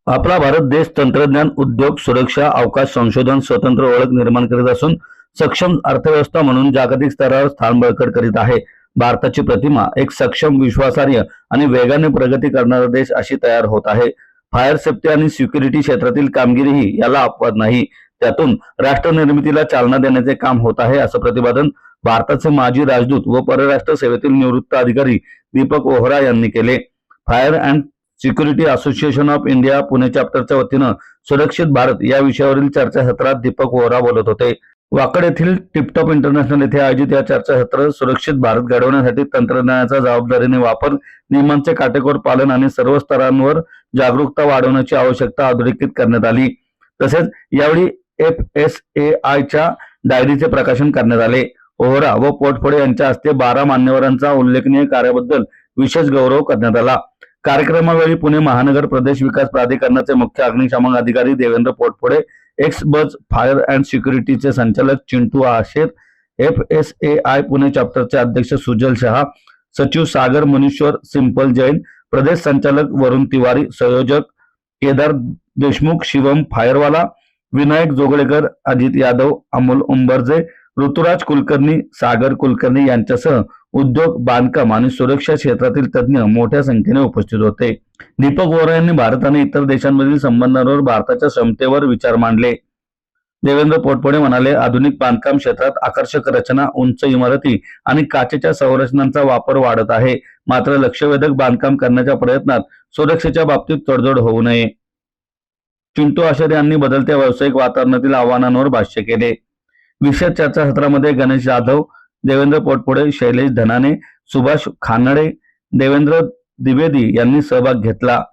आपला भारत देश तंत्रज्ञान, उद्योग, सुरक्षा, अवकाश संशोधन, स्वतंत्र ओळख निर्माण करीत असून सक्षम अर्थव्यवस्था म्हणून जागतिक स्तरावर स्थान बळकट करीत आहे. भारताची प्रतिमा एक सक्षम, विश्वासार्ह आणि वेगाने प्रगती करणारा देश अशी तयार होत आहे. फायर सेफ्टी आणि सिक्युरिटी क्षेत्रातील कामगिरीही याला अपवाद नाही. त्यातून राष्ट्र निर्मितीला चालना देण्याचे काम होत आहे, असं प्रतिपादन भारताचे माजी राजदूत व परराष्ट्र सेवेतील निवृत्त अधिकारी दीपक वोहरा यांनी केले. Fire and security association of India Pune चॅप्टरच्या वतीनं सुरक्षित भारत या विषयावरील चर्चासत्रात दीपक वोहरा बोलत होते. वाकड येथील टिपटॉप इंटरनॅशनल येथे आयोजित या चर्चासत्र सुरक्षित भारत घडवण्यासाठी तंत्रज्ञानाचा जबाबदारीने वापर, नियमांचे काटेकोर पालन आणि सर्व स्तरांवर जागरूकता वाढवण्याची आवश्यकता अधोरेखित करण्यात आली. तसेच यावेळी FSAIच्या डायरीचे प्रकाशन करण्यात आले. ओहरा व पोटफोडे यांच्या हस्ते 12 मान्यवरांचा उल्लेखनीय कार्याबद्दल विशेष गौरव करण्यात आला. कार्यक्रमावेळी पुणे महानगर प्रदेश विकास प्राधिकरणाचे मुख्य अग्निशमन अधिकारी देवेंद्र पोटफोडे, एक्स बज फायर अँड सिक्युरिटीचे संचालक चिंटू आशेर, FSAI पुणे चॅप्टरचे अध्यक्ष सुजल शहा, सचिव सागर मुनीश्वर, सिंपल जैन, प्रदेश संचालक वरुण तिवारी, संयोजक केदार देशमुख, शिवम फायरवाला, विनायक जोगळेकर, अजित यादव, अमोल उंबरजे, ऋतुराज कुलकर्णी, सागर कुलकर्णी यांच्यासह उद्योग, बांधकाम आणि सुरक्षा क्षेत्रातील तज्ज्ञ मोठ्या संख्येने उपस्थित होते. दीपक वोहरा यांनी भारत आणि इतर देशांमधील संबंधांवर भारताच्या क्षमतेवर विचार मांडले. देवेंद्र पोटफोडे म्हणाले, आधुनिक बांधकाम क्षेत्रात आकर्षक रचना, उंच इमारती आणि काचेच्या संरचनांचा वापर वाढत आहे. मात्र लक्ष्यवेधक बांधकाम करण्याच्या प्रयत्नात सुरक्षेच्या बाबतीत तडजोड होऊ नये. चिंटू आशेर यांनी बदलत्या व्यावसायिक वातावरणातील आव्हानांवर भाष्य केले. विशेष चर्चासत्रामध्ये गणेश जाधव, देवेंद्र पोटफोडे, शैलेश धनाने, सुभाष खानडे, देवेंद्र द्विवेदी यांनी सहभाग घेतला.